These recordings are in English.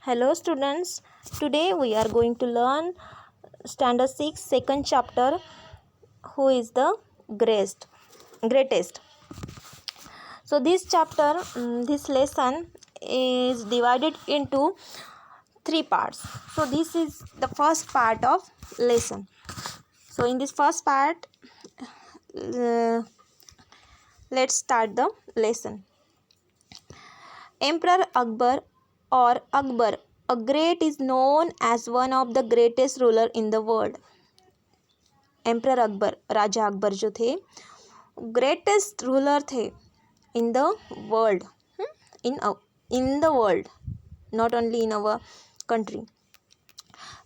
Hello students, today we are going to learn standard 6 second chapter, who is the greatest. So this chapter, this lesson is divided into 3 parts. So this is the first part of lesson. So in this first part, let's start the lesson. Emperor Akbar or Akbar a Great is known as one of the greatest ruler in the world. Emperor Akbar, राजा अकबर जो थे greatest ruler थे in the world, in the world, not only in our country.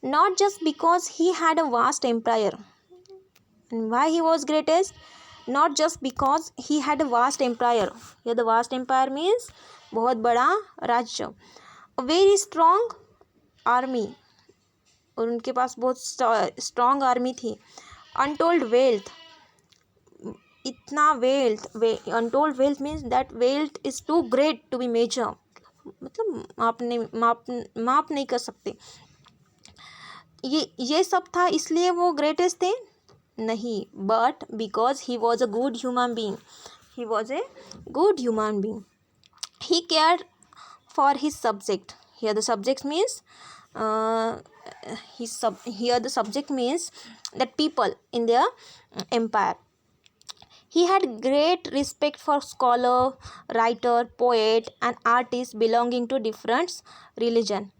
Not just because he had a vast empire. And why he was greatest? Not just because he had a vast empire. Here the vast empire means बहुत बड़ा राज्य. A very strong army. और उनके पास बहुत strong army थी. Untold wealth, इतना wealth, untold wealth means that wealth is too great to be measure, मतलब माप नहीं कर सकते. ये सब था इसलिए वो ग्रेटेस्ट थे नहीं, but because he was a good human being. He was a good human being. He care for his subject. Here the subject means here the subject means that people in their empire. He had great respect for scholar, writer, poet and artist belonging to different religion.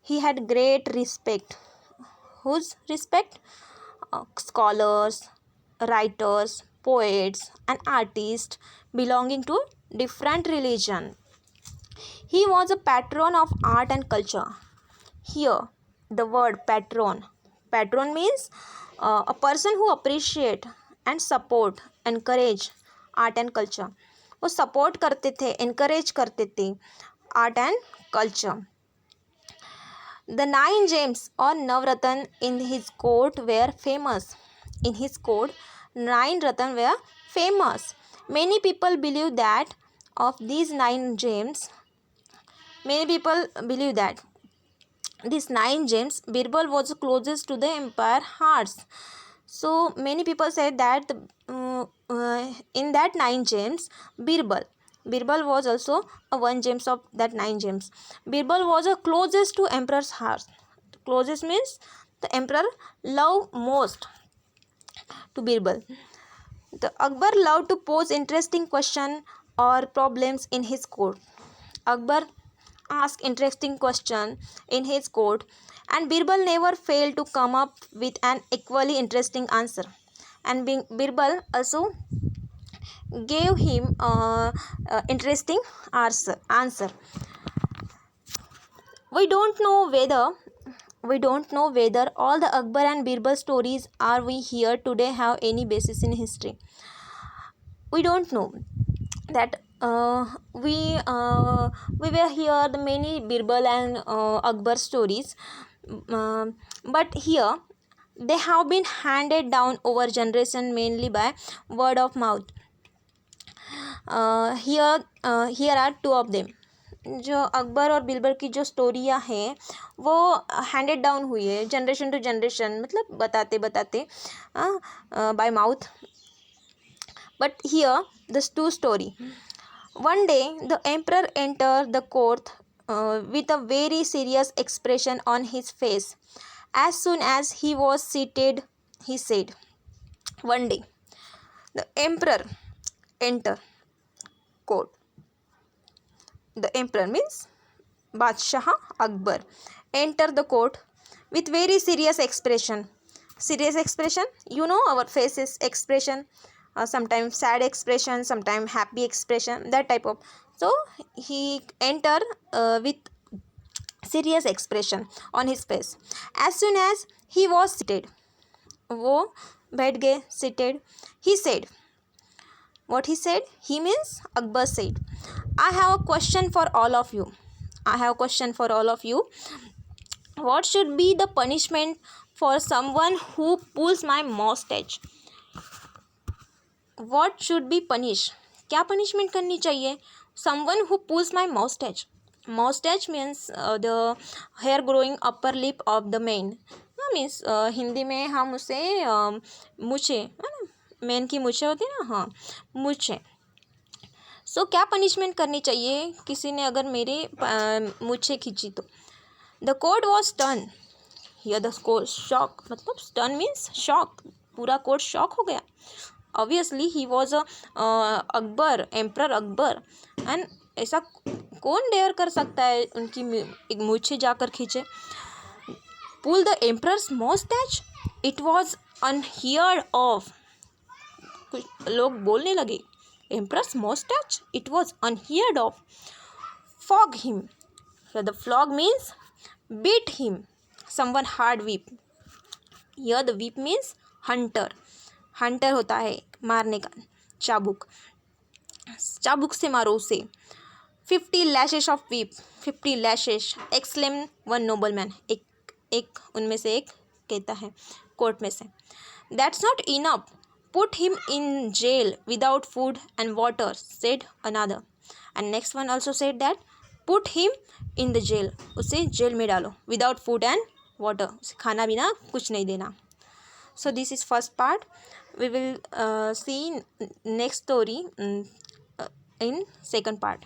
He had great respect. Whose respect? Scholars, writers, poets and artists belonging to different religion. He was a patron of art and culture. Here the word patron means a person who appreciate and support, encourage art and culture. वो support करते थे, encourage करते थे art and culture. The 9 gems or Navratna in his court were famous. In his court 9 ratna were famous. Many people believe that of these 9 gems, these 9 gems, Birbal was closest to the empire hearts. So many people said that in that 9 gems, Birbal was also a one gems of that 9 gems. Birbal was the closest to emperor's heart. Closest means the emperor loved most to Birbal. The Akbar loved to pose interesting question or problems in his court. Akbar ask interesting question in his court and Birbal never failed to come up with an equally interesting answer, and Birbal also gave him interesting answer. We don't know whether all the Akbar and Birbal stories are we hear today have any basis in history. We don't know that we were here the many Birbal and Akbar stories, but here they have been handed down over generation mainly by word of mouth. Here are 2 of them. जो अकबर और बिरबल की जो स्टोरियाँ हैं वो handed down हुई है generation to generation, मतलब बताते bye mouth. But here the 2 story. One day the emperor entered the court with a very serious expression on his face. As soon as he was seated, he said, one day the emperor entered court. The emperor means Badshah Akbar enter the court with very serious expression. Serious expression, you know our faces expression, sometimes sad expression, sometimes happy expression, that type of. So he enter with serious expression on his face. As soon as he was seated, वो बैठ गए seated. He said, what he said? He means Akbar said, I have a question for all of you. What should be the punishment for someone who pulls my mustache? What should be punished? क्या punishment करनी चाहिए? Someone who pulls my mustache. Moustache means the hair growing upper lip of the man, means Hindi में हम उसे मूछे, है ना, man की मूछें होती है ना, हाँ मूछें। सो क्या पनिशमेंट करनी चाहिए किसी ने अगर मेरे मूछें खींची तो? द कोर्ट वॉज स्टन, या द कोर्ट शॉक, मतलब स्टन मीन्स शॉक, पूरा कोर्ट शॉक हो गया। Obviously he was Akbar, emperor Akbar, and ऐसा कौन डेयर कर सकता है उनकी एक मूछें जाकर खींचे। Pull the emperor's moustache, it was unheard of, कुछ लोग बोलने लगे emperor's moustache, it was unheard of. Flog him, the flog means beat him, someone hard whip, here the whip means hunter, hunter होता है मारने का, चाबुक, चाबुक से मारो उसे। 50 lashes of whip, 50 lashes, exclaim one nobleman, एक उनमें से एक कहता है कोर्ट में से। That's not enough, put him in jail without food and water, said another, and next one also said that put him in the jail, उसे jail में डालो, without food and water, उसे खाना पीना कुछ नहीं देना। So this is first part. We will see next story in second part.